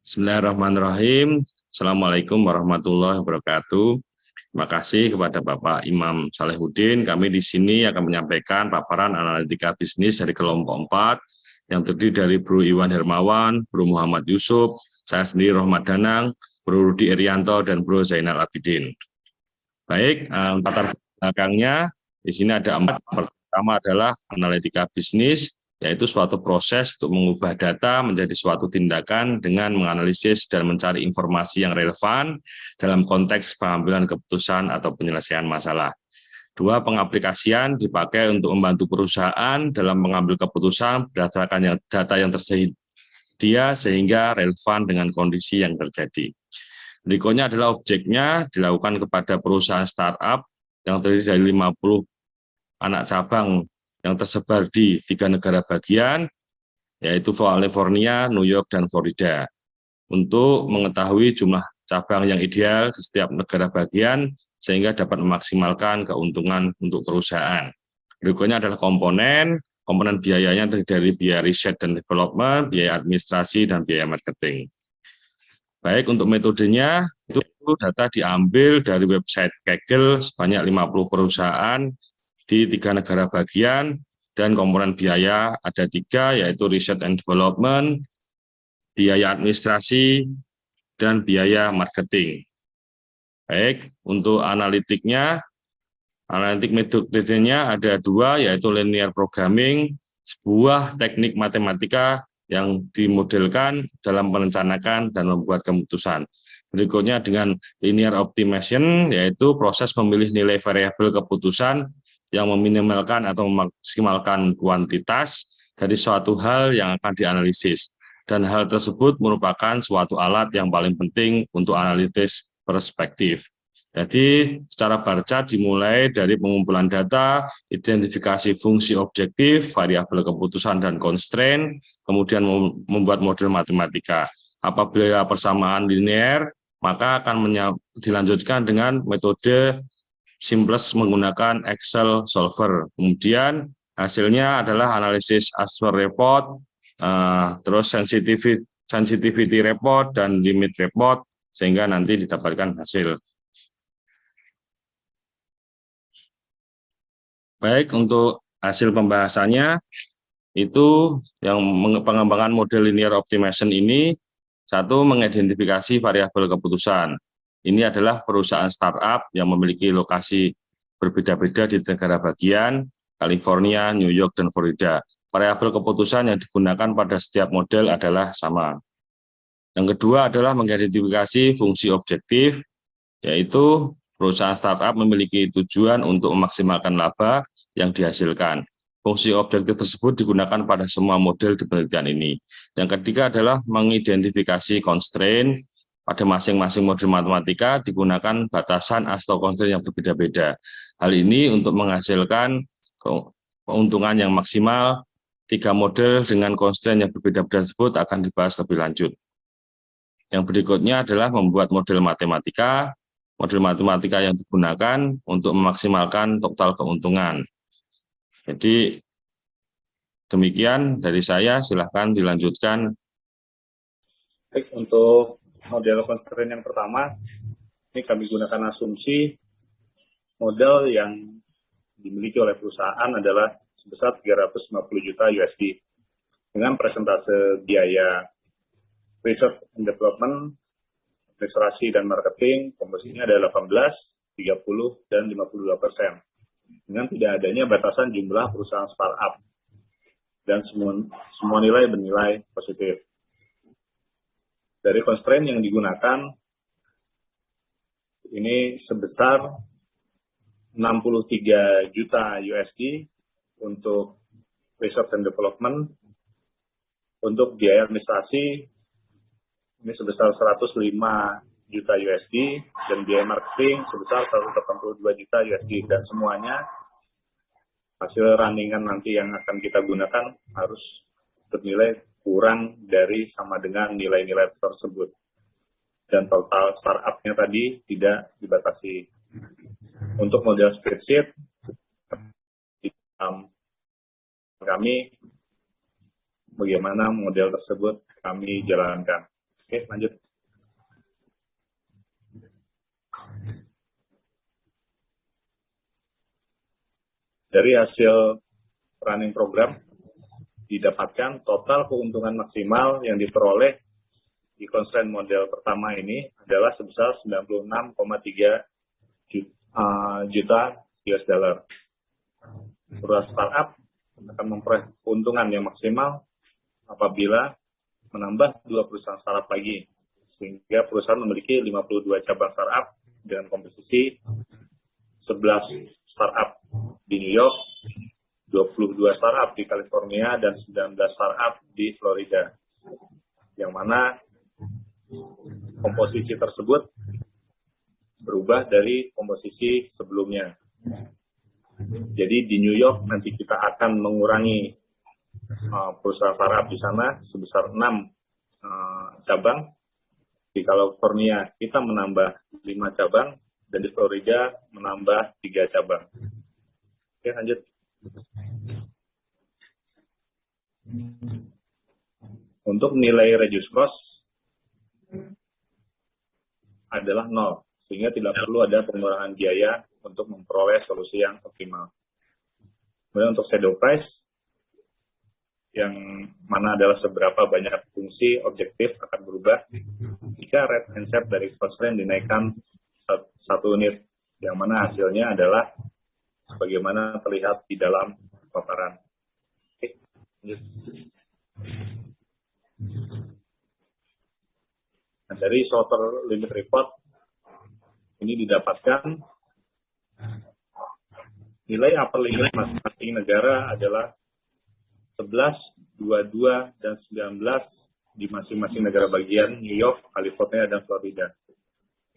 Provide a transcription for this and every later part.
Bismillahirrahmanirrahim. Assalamualaikum warahmatullahi wabarakatuh. Terima kasih kepada Bapak Imam Salehuddin. Kami di sini akan menyampaikan paparan analitika bisnis dari kelompok 4 yang terdiri dari Bro Iwan Hermawan, Bro Muhammad Yusuf, saya sendiri Rohmat Danang, Bro Rudi Irianto, dan Bro Zainal Abidin. Baik, latar belakangnya di sini ada 4. Pertama adalah analitika bisnis, yaitu suatu proses untuk mengubah data menjadi suatu tindakan dengan menganalisis dan mencari informasi yang relevan dalam konteks pengambilan keputusan atau penyelesaian masalah. 2, pengaplikasian dipakai untuk membantu perusahaan dalam mengambil keputusan berdasarkan data yang tersedia sehingga relevan dengan kondisi yang terjadi. Berikutnya adalah objeknya dilakukan kepada perusahaan startup yang terdiri dari 50 anak cabang yang tersebar di 3 negara bagian, yaitu California, New York, dan Florida. Untuk mengetahui jumlah cabang yang ideal di setiap negara bagian, sehingga dapat memaksimalkan keuntungan untuk perusahaan. Berikutnya adalah komponen biayanya terdiri dari biaya riset dan development, biaya administrasi, dan biaya marketing. Baik, untuk metodenya, itu data diambil dari website Kaggle sebanyak 50 perusahaan di 3 negara bagian, dan komponen biaya ada 3, yaitu research and development, biaya administrasi, dan biaya marketing. Baik, untuk analitik metodenya ada 2, yaitu linear programming, sebuah teknik matematika yang dimodelkan dalam merencanakan dan membuat keputusan. Berikutnya dengan linear optimization, yaitu proses memilih nilai variabel keputusan yang meminimalkan atau memaksimalkan kuantitas dari suatu hal yang akan dianalisis. Dan hal tersebut merupakan suatu alat yang paling penting untuk analitis perspektif. Jadi secara bar chart dimulai dari pengumpulan data, identifikasi fungsi objektif, variabel keputusan dan constraint, kemudian membuat model matematika. Apabila persamaan linear, maka akan dilanjutkan dengan metode simplest menggunakan Excel solver. Kemudian hasilnya adalah analisis Ashore report, terus sensitivity report, dan limit report, sehingga nanti didapatkan hasil. Baik, untuk hasil pembahasannya, itu yang pengembangan model linear optimization ini, 1, mengidentifikasi variabel keputusan. Ini adalah perusahaan startup yang memiliki lokasi berbeda-beda di negara bagian, California, New York, dan Florida. Variabel keputusan yang digunakan pada setiap model adalah sama. Yang kedua adalah mengidentifikasi fungsi objektif, yaitu perusahaan startup memiliki tujuan untuk memaksimalkan laba yang dihasilkan. Fungsi objektif tersebut digunakan pada semua model di penelitian ini. Yang ketiga adalah mengidentifikasi constraint. Pada masing-masing model matematika digunakan batasan atau constraint yang berbeda-beda. Hal ini untuk menghasilkan keuntungan yang maksimal. 3 model dengan constraint yang berbeda-beda tersebut akan dibahas lebih lanjut. Yang berikutnya adalah membuat model matematika. Model matematika yang digunakan untuk memaksimalkan total keuntungan. Jadi demikian dari saya, silahkan dilanjutkan. Baik, untuk model constraint yang pertama, ini kami gunakan asumsi modal yang dimiliki oleh perusahaan adalah sebesar 350 juta USD dengan persentase biaya research and development, administrasi dan marketing, komposisinya ada 18, 30, dan 52%. Dengan tidak adanya batasan jumlah perusahaan startup dan semua nilai bernilai positif. Dari constraint yang digunakan ini sebesar 63 juta USD untuk research and development, untuk biaya administrasi ini sebesar 105 juta USD, dan biaya marketing sebesar 182 juta USD, dan semuanya hasil runningan nanti yang akan kita gunakan harus bernilai kurang dari sama dengan nilai-nilai tersebut. Dan total startupnya tadi tidak dibatasi. Untuk model spreadsheet, kami bagaimana model tersebut kami jalankan. Oke, lanjut. Dari hasil running program, didapatkan total keuntungan maksimal yang diperoleh di constraint model pertama ini adalah sebesar 96,3 juta US dollar. Perusahaan startup akan memperoleh keuntungan yang maksimal apabila menambah 2 perusahaan startup lagi, sehingga perusahaan memiliki 52 cabang startup dengan komposisi 11 startup di New York, 22 startup di California, dan 19 startup di Florida. Yang mana komposisi tersebut berubah dari komposisi sebelumnya. Jadi di New York nanti kita akan mengurangi perusahaan startup di sana sebesar 6 cabang. Di California kita menambah 5 cabang, dan di Florida menambah 3 cabang. Oke, lanjut. Untuk nilai reduce cost adalah 0, sehingga tidak perlu ada pengurangan biaya untuk memperoleh solusi yang optimal. Kemudian untuk shadow price, yang mana adalah seberapa banyak fungsi objektif akan berubah jika rate and shape dari constraint dinaikkan 1 unit, yang mana hasilnya adalah sebagaimana terlihat di dalam paparan. Oke, lanjut. Nah, dari Shorter Limit Report ini didapatkan nilai upper limit masing-masing negara adalah 11, 22, dan 19 di masing-masing negara bagian New York, California, dan Florida,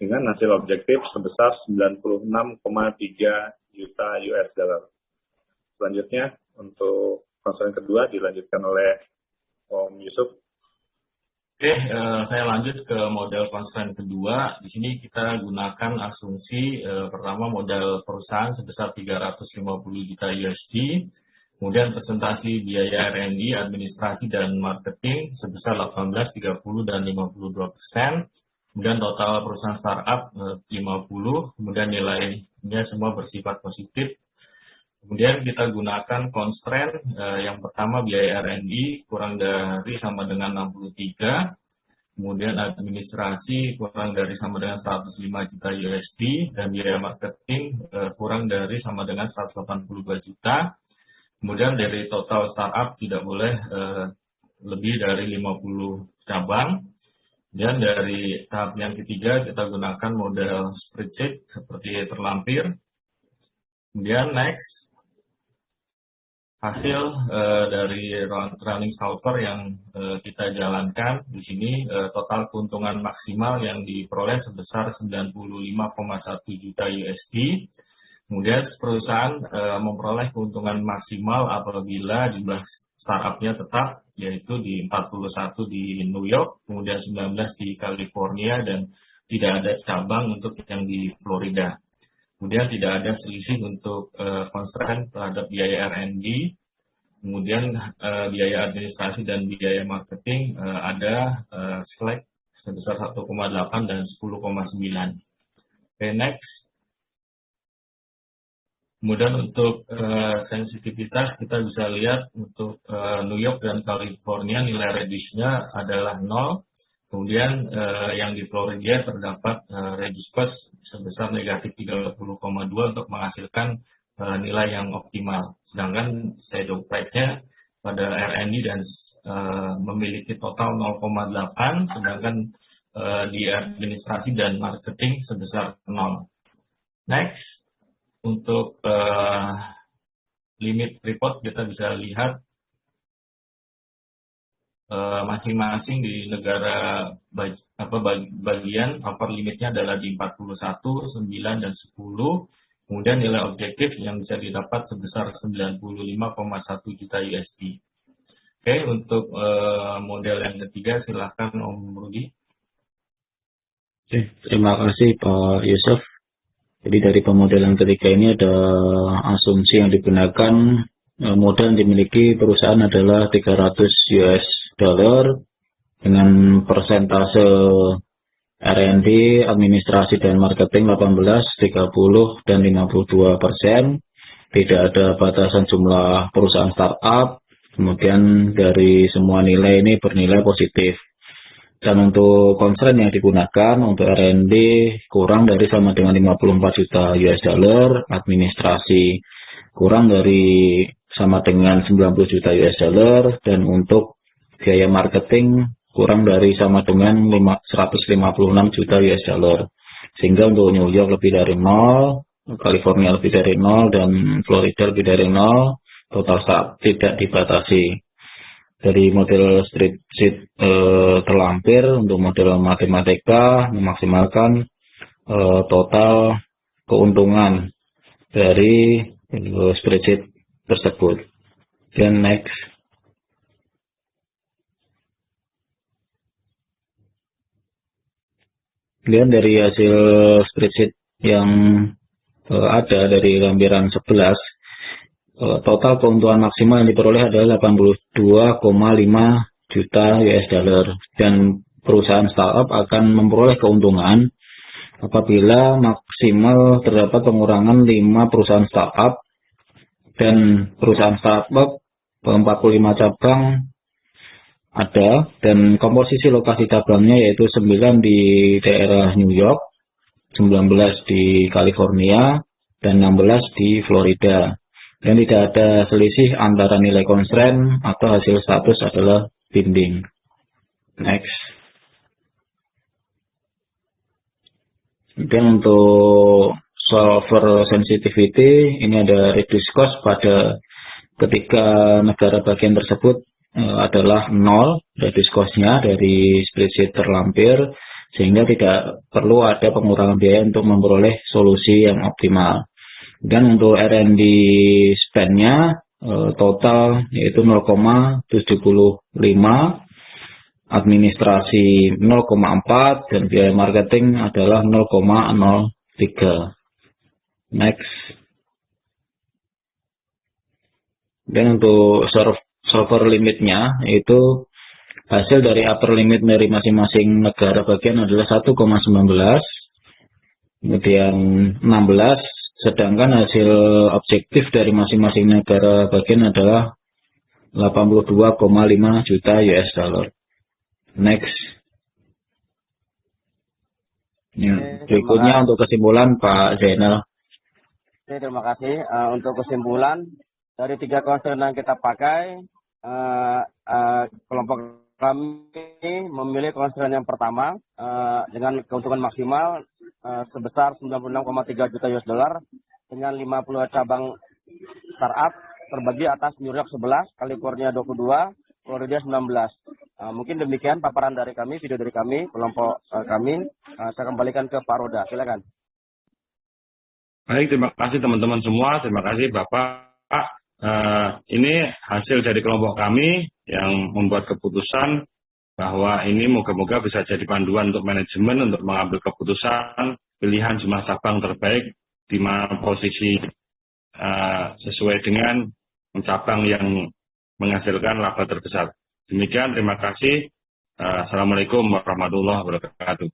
dengan hasil objektif sebesar 96,3 juta US dollar. Selanjutnya, untuk konsen kedua dilanjutkan oleh Om Yusuf. Oke, saya lanjut ke model konsen kedua. Di sini kita gunakan asumsi pertama modal perusahaan sebesar 350 juta USD, kemudian presentasi biaya R&D, administrasi, dan marketing sebesar 18, 30, dan 52%. Kemudian total perusahaan startup 50, kemudian nilainya semua bersifat positif. Kemudian kita gunakan constraint yang pertama biaya R&D kurang dari sama dengan 63, kemudian administrasi kurang dari sama dengan 105 juta USD, dan biaya marketing kurang dari sama dengan 182 juta. Kemudian dari total startup tidak boleh lebih dari 50 cabang. Dan dari tahap yang ketiga kita gunakan model spreadsheet seperti terlampir. Kemudian next, hasil dari running solver yang kita jalankan di sini total keuntungan maksimal yang diperoleh sebesar 95,1 juta USD. Kemudian perusahaan memperoleh keuntungan maksimal apabila jumlah startupnya tetap, yaitu di 41 di New York, kemudian 19 di California, dan tidak ada cabang untuk yang di Florida. Kemudian tidak ada selisih untuk constraint terhadap biaya R&D, kemudian biaya administrasi dan biaya marketing ada slack sebesar 1,8 dan 10,9. Oke, next. Kemudian untuk sensitivitas kita bisa lihat untuk New York dan California nilai reduce-nya adalah 0. Kemudian yang di Florida terdapat reduce cost sebesar negatif 30,2 untuk menghasilkan nilai yang optimal. Sedangkan shadow price-nya pada R&D dan memiliki total 0,8, sedangkan di administrasi dan marketing sebesar 0. Next. Untuk limit report kita bisa lihat masing-masing di negara bagian upper limitnya adalah di 41, 9, dan 10. Kemudian nilai objektif yang bisa didapat sebesar 95,1 juta USD. Oke, untuk model yang ketiga silahkan Om Rudi. Oke, terima kasih Pak Yusuf. Jadi dari pemodelan ketiga ini ada asumsi yang digunakan, modal yang dimiliki perusahaan adalah 300 US dollar, dengan persentase R&D, administrasi dan marketing 18, 30, dan 52%. Tidak ada batasan jumlah perusahaan startup. Kemudian dari semua nilai ini bernilai positif. Dan untuk constraint yang digunakan untuk R&D kurang dari sama dengan 54 juta US dollar, administrasi kurang dari sama dengan 90 juta US dollar, dan untuk biaya marketing kurang dari sama dengan 156 juta US dollar. Sehingga untuk New York lebih dari 0, California lebih dari 0, dan Florida lebih dari 0, total startup tidak dibatasi. Dari model spreadsheet terlampir untuk model matematika memaksimalkan total keuntungan dari spreadsheet tersebut. Dan next. Kemudian dari hasil spreadsheet yang ada dari lampiran 11, total keuntungan maksimal yang diperoleh adalah 82,5 juta US dollar, dan perusahaan startup akan memperoleh keuntungan apabila maksimal terdapat pengurangan 5 perusahaan startup, dan perusahaan startup 45 cabang ada, dan komposisi lokasi cabangnya yaitu 9 di daerah New York, 19 di California, dan 16 di Florida. Dan tidak ada selisih antara nilai constraint atau hasil status adalah binding. Next. Kemudian untuk solver sensitivity, ini ada reduce cost pada ketika negara bagian tersebut adalah 0 reduce cost-nya dari spreadsheet terlampir, sehingga tidak perlu ada pengurangan biaya untuk memperoleh solusi yang optimal. Dan untuk R&D spend-nya total yaitu 0,75, administrasi 0,4, dan biaya marketing adalah 0,03. Next. Dan untuk solver limitnya, yaitu hasil dari upper limit dari masing-masing negara bagian adalah 1,19, kemudian 16, sedangkan hasil objektif dari masing-masing negara bagian adalah 82,5 juta US dollar. Next. Ya, berikutnya untuk kesimpulan Pak Zainal. Oke, terima kasih. Untuk kesimpulan, dari 3 constraint yang kita pakai, kelompok kami memilih constraint yang pertama dengan keuntungan maksimal sebesar 96,3 juta US dollar dengan 50 cabang startup terbagi atas New York 11, California 22, Florida 19. Mungkin demikian paparan dari kami, video dari kami, kelompok kami. Saya kembalikan ke Pak Roda, silakan. Baik, terima kasih teman-teman semua, terima kasih Bapak. Ini hasil dari kelompok kami yang membuat keputusan bahwa ini moga-moga bisa jadi panduan untuk manajemen untuk mengambil keputusan pilihan jumlah cabang terbaik di mana posisi sesuai dengan cabang yang menghasilkan laba terbesar. Demikian, terima kasih. Assalamualaikum warahmatullahi wabarakatuh.